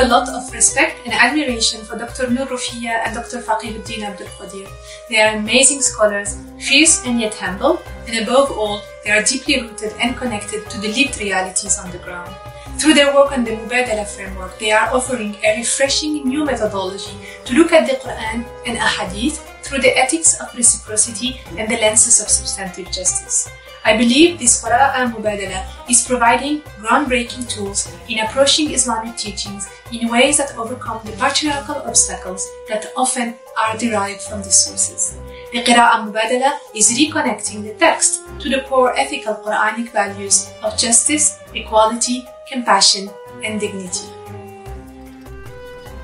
a lot of respect and admiration for Dr. Nur Rufia and Dr. Faqihuddin Abdul Qadir. They are amazing scholars, fierce and yet humble, and above all, they are deeply rooted and connected to the lived realities on the ground. Through their work on the Mubadala framework, they are offering a refreshing new methodology to look at the Quran and Ahadith through the ethics of reciprocity and the lenses of substantive justice. I believe this Qira'a Mubadala is providing groundbreaking tools in approaching Islamic teachings in ways that overcome the patriarchal obstacles that often are derived from these sources. The Qira'a Mubadala is reconnecting the text to the core ethical Quranic values of justice, equality, compassion, and dignity.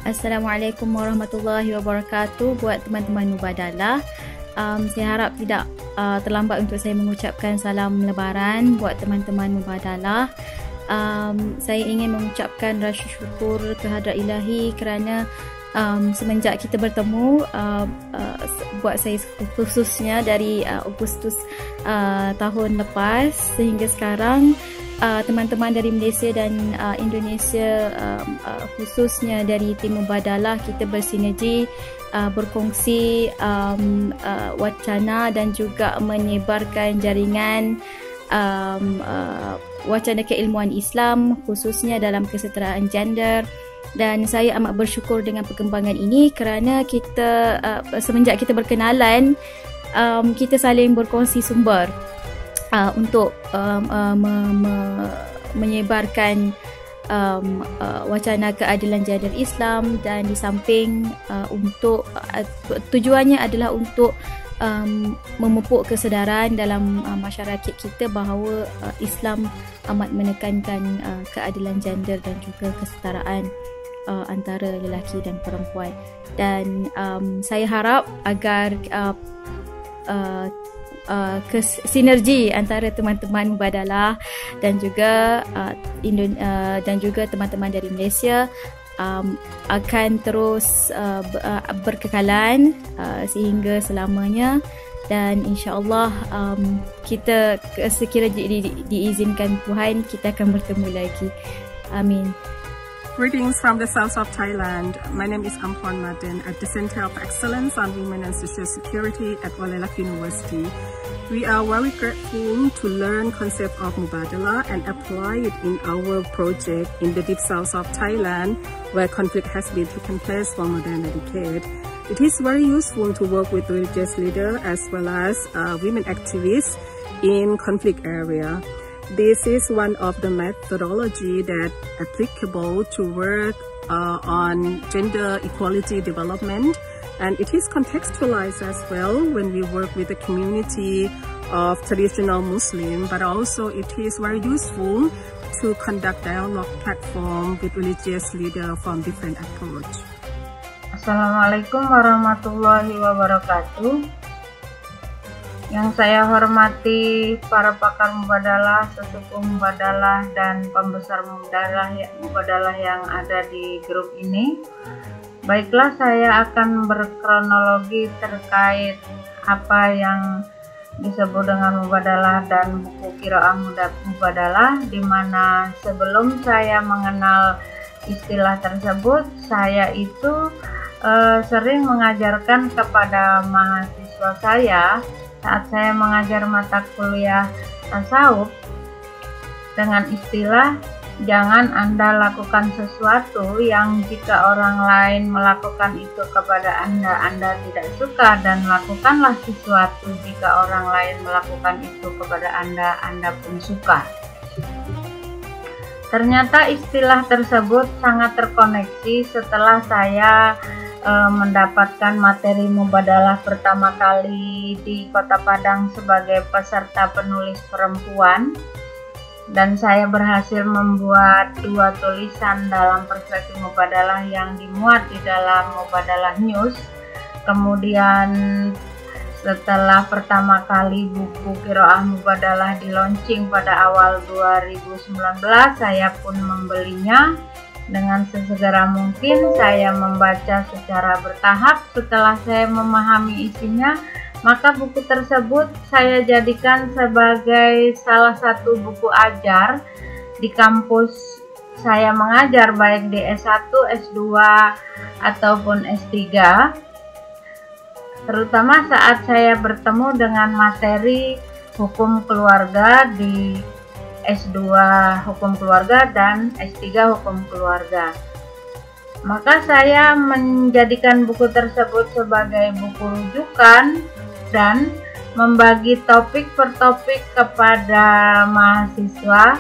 Assalamualaikum warahmatullahi wabarakatuh buat teman-teman Mubadalah. Saya harap tidak terlambat untuk saya mengucapkan salam lebaran buat teman-teman Mubadalah. Saya ingin mengucapkan rasa syukur kehadrat Ilahi kerana semenjak kita bertemu, buat saya khususnya dari Agustus tahun lepas sehingga sekarang, teman-teman dari Malaysia dan Indonesia, khususnya dari tim Mubadalah, kita bersinergi, berkongsi wacana dan juga menyebarkan jaringan wacana keilmuan Islam khususnya dalam kesetaraan gender. Dan saya amat bersyukur dengan perkembangan ini kerana kita semenjak kita berkenalan, kita saling berkongsi sumber untuk menyebarkan wacana keadilan gender Islam, dan di samping untuk tujuannya adalah untuk memupuk kesedaran dalam masyarakat kita bahawa Islam amat menekankan keadilan gender dan juga kesetaraan antara lelaki dan perempuan. Dan saya harap agar sinergi antara teman-teman Mubadalah dan juga teman-teman dari Malaysia akan terus berkekalan sehingga selamanya, dan insya-Allah kita sekiranya diizinkan Tuhan, kita akan bertemu lagi. Amin. Greetings from the south of Thailand. My name is Ampon Martin at the Center of Excellence on Women and Social Security at Wallach University. We are very grateful to learn concept of Mubadalah and apply it in our project in the deep south of Thailand, where conflict has been taking place for more than a decade. It is very useful to work with religious leaders as well as women activists in conflict area. This is one of the methodology that applicable to work on gender equality development, and it is contextualized as well when we work with the community of traditional Muslim, but also it is very useful to conduct dialogue platform with religious leaders from different approach. Assalamualaikum warahmatullahi wabarakatuh. Yang saya hormati para pakar Mubadalah, sesepuh Mubadalah, dan pembesar Mubadalah yang ada di grup ini. Baiklah, saya akan berkronologi terkait apa yang disebut dengan Mubadalah dan buku Qiraah Mubadalah, di mana sebelum saya mengenal istilah tersebut, saya itu sering mengajarkan kepada mahasiswa saya saat saya mengajar mata kuliah tasawuf dengan istilah, jangan Anda lakukan sesuatu yang jika orang lain melakukan itu kepada Anda tidak suka, dan lakukanlah sesuatu jika orang lain melakukan itu kepada Anda pun suka. Ternyata istilah tersebut sangat terkoneksi setelah saya mendapatkan materi Mubadalah pertama kali di Kota Padang sebagai peserta penulis perempuan, dan saya berhasil membuat 2 tulisan dalam perspektif Mubadalah yang dimuat di dalam Mubadalah News. Kemudian setelah pertama kali buku Qiraah Mubadalah di launching pada awal 2019, saya pun membelinya. Dengan sesegera mungkin saya membaca secara bertahap. Setelah saya memahami isinya, maka buku tersebut saya jadikan sebagai salah satu buku ajar di kampus saya mengajar baik di S1, S2 ataupun S3, terutama saat saya bertemu dengan materi hukum keluarga di S2 hukum keluarga dan S3 hukum keluarga. Maka saya menjadikan buku tersebut sebagai buku rujukan dan membagi topik per topik kepada mahasiswa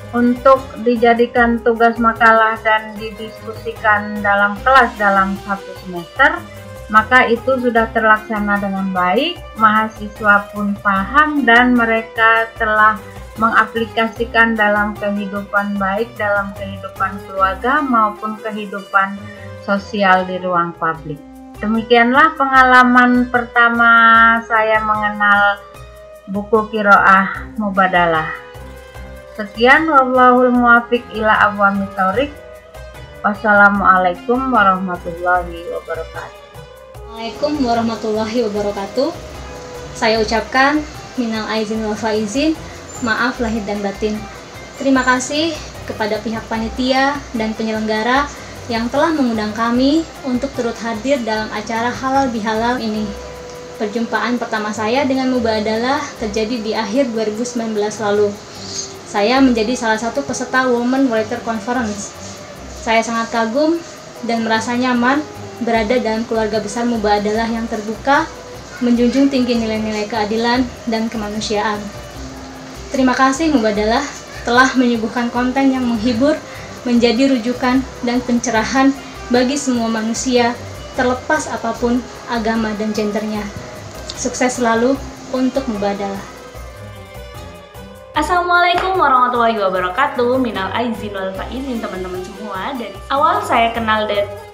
untuk dijadikan tugas makalah dan didiskusikan dalam kelas dalam 1 semester. Maka itu sudah terlaksana dengan baik, mahasiswa pun paham dan mereka telah mengaplikasikan dalam kehidupan baik, dalam kehidupan keluarga maupun kehidupan sosial di ruang publik. Demikianlah pengalaman pertama saya mengenal buku Qiraah Mubadalah. Sekian, wallahul muwaffiq ila aqwamit thoriq. Wassalamualaikum warahmatullahi wabarakatuh. Assalamualaikum warahmatullahi wabarakatuh. Saya ucapkan minal aizin wal faizin, maaf lahir dan batin. Terima kasih kepada pihak panitia dan penyelenggara yang telah mengundang kami untuk turut hadir dalam acara halal bihalal ini. Perjumpaan pertama saya dengan Mubadalah terjadi di akhir 2019 lalu. Saya menjadi salah satu peserta Women Writer Conference. Saya sangat kagum dan merasa nyaman berada dalam keluarga besar Mubadalah yang terbuka, menjunjung tinggi nilai-nilai keadilan dan kemanusiaan. Terima kasih Mubadalah telah menyuguhkan konten yang menghibur, menjadi rujukan dan pencerahan bagi semua manusia, terlepas apapun agama dan gendernya. Sukses selalu untuk Mubadalah. Assalamualaikum warahmatullahi wabarakatuh. Minal aizin wal faizin teman-teman semua. Dari awal saya kenal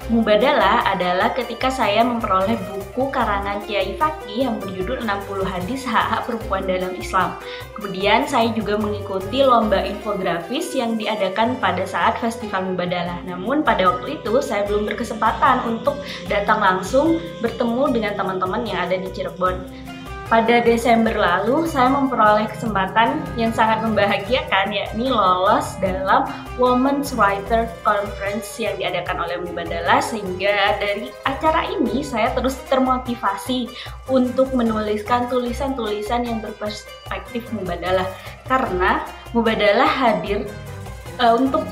Mubadalah adalah ketika saya memperoleh buku karangan Kiai Fakih yang berjudul 60 Hadis Hak-Hak Perempuan dalam Islam. Kemudian saya juga mengikuti lomba infografis yang diadakan pada saat Festival Mubadalah. Namun pada waktu itu saya belum berkesempatan untuk datang langsung bertemu dengan teman-teman yang ada di Cirebon. Pada Desember lalu, saya memperoleh kesempatan yang sangat membahagiakan, yakni lolos dalam Women's Writer Conference yang diadakan oleh Mubadalah, sehingga dari acara ini saya terus termotivasi untuk menuliskan tulisan-tulisan yang berperspektif Mubadalah, karena Mubadalah hadir untuk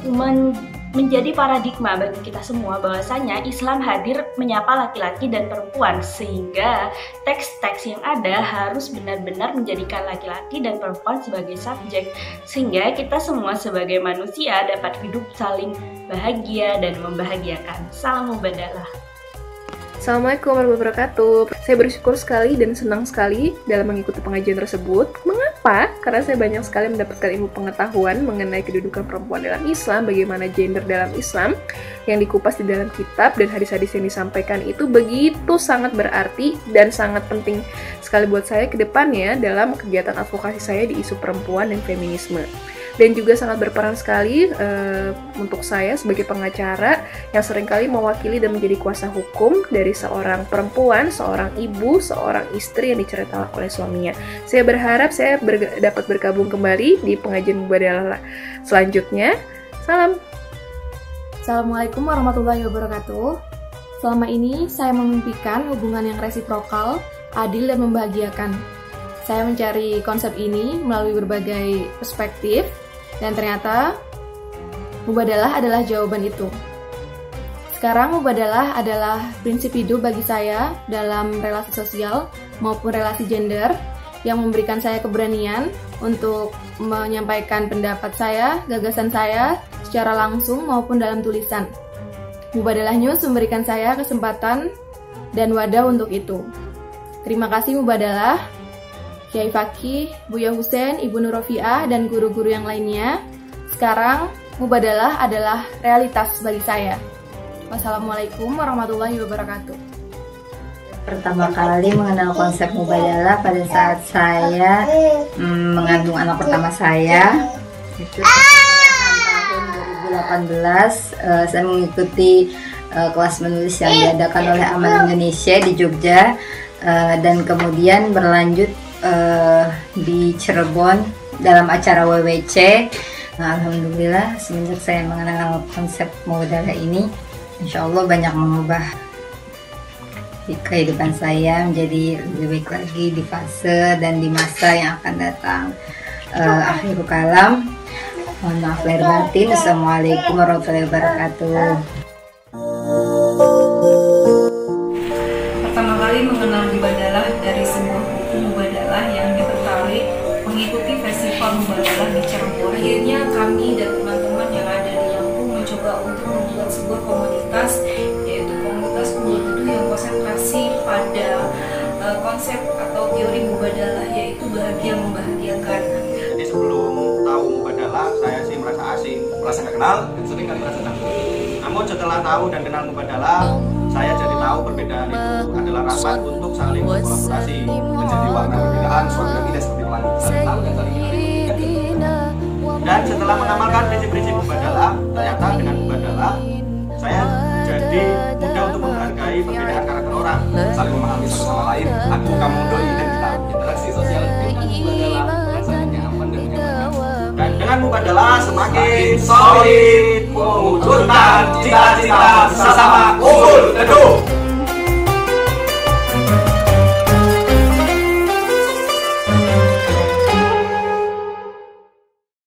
menjadi paradigma bagi kita semua bahwasanya Islam hadir menyapa laki-laki dan perempuan, sehingga teks-teks yang ada harus benar-benar menjadikan laki-laki dan perempuan sebagai subjek, sehingga kita semua sebagai manusia dapat hidup saling bahagia dan membahagiakan. Salam Mubadalah. Assalamualaikum warahmatullahi wabarakatuh. Saya bersyukur sekali dan senang sekali dalam mengikuti pengajian tersebut. Mengapa? Karena saya banyak sekali mendapatkan ilmu pengetahuan mengenai kedudukan perempuan dalam Islam, bagaimana gender dalam Islam yang dikupas di dalam kitab, dan hadis-hadis yang disampaikan itu begitu sangat berarti dan sangat penting sekali buat saya ke depannya dalam kegiatan advokasi saya di isu perempuan dan feminisme. Dan juga sangat berperan sekali untuk saya sebagai pengacara yang seringkali mewakili dan menjadi kuasa hukum dari seorang perempuan, seorang ibu, seorang istri yang diceritakan oleh suaminya. Saya berharap saya dapat bergabung kembali di pengajian Mubadalah selanjutnya. Salam. Assalamualaikum warahmatullahi wabarakatuh. Selama ini saya memimpikan hubungan yang resiprokal, adil dan membahagiakan. Saya mencari konsep ini melalui berbagai perspektif, dan ternyata Mubadalah adalah jawaban itu. Sekarang Mubadalah adalah prinsip hidup bagi saya dalam relasi sosial maupun relasi gender yang memberikan saya keberanian untuk menyampaikan pendapat saya, gagasan saya secara langsung maupun dalam tulisan. Mubadalah News memberikan saya kesempatan dan wadah untuk itu. Terima kasih Mubadalah, Kiai Fakih, Buya Husein, Ibu Nurofiah, dan guru-guru yang lainnya. Sekarang, Mubadalah adalah realitas bagi saya. Wassalamualaikum warahmatullahi wabarakatuh. Pertama kali mengenal konsep Mubadalah pada saat saya mengandung anak pertama saya. Itu tahun 2018, saya mengikuti kelas menulis yang diadakan oleh Amal Indonesia di Jogja, dan kemudian berlanjut di Cirebon dalam acara WWC. Nah, alhamdulillah semenjak saya mengenal konsep mubadalah ini, insya Allah banyak mengubah kehidupan saya menjadi lebih baik lagi di fase dan di masa yang akan datang. Akhirul kalam, mohon maaf lahir batin. Assalamualaikum warahmatullahi wabarakatuh. Pertama kali mengenal mubadalah dari sebuah buku mubadalah yang ditertarik mengikuti festival mubadalah di Cirebon. Akhirnya kami dan teman-teman yang ada di Lampung mencoba untuk membuat sebuah komunitas, yaitu komunitas Mubadalah yang konsentrasi pada konsep atau teori mubadalah, yaitu bahagia membahagiakan. Jadi sebelum tahu mubadalah, saya sih merasa asing, merasa nggak kenal, dan sering kali merasa takut. Namun setelah tahu dan kenal mubadalah, saya jadi tahu perbedaan itu adalah rahmat untuk saling berkolaborasi, menjadi warna perbedaan suatu yang tidak seperti pelangi, saling tahu dan saling mengerti. Dan setelah mengamalkan prinsip-prinsip mubadalah, ternyata dengan mubadalah saya jadi mudah untuk menghargai perbedaan karakter orang, saling memahami satu sama lain. Aku, kamu, doi, dan kita. Interaksi sosial dengan mubadalah rasanya nyaman dan menyenangkan. Dan dengan mubadalah semakin solid mewujudkan cita-cita bersama. Kumpul teduh.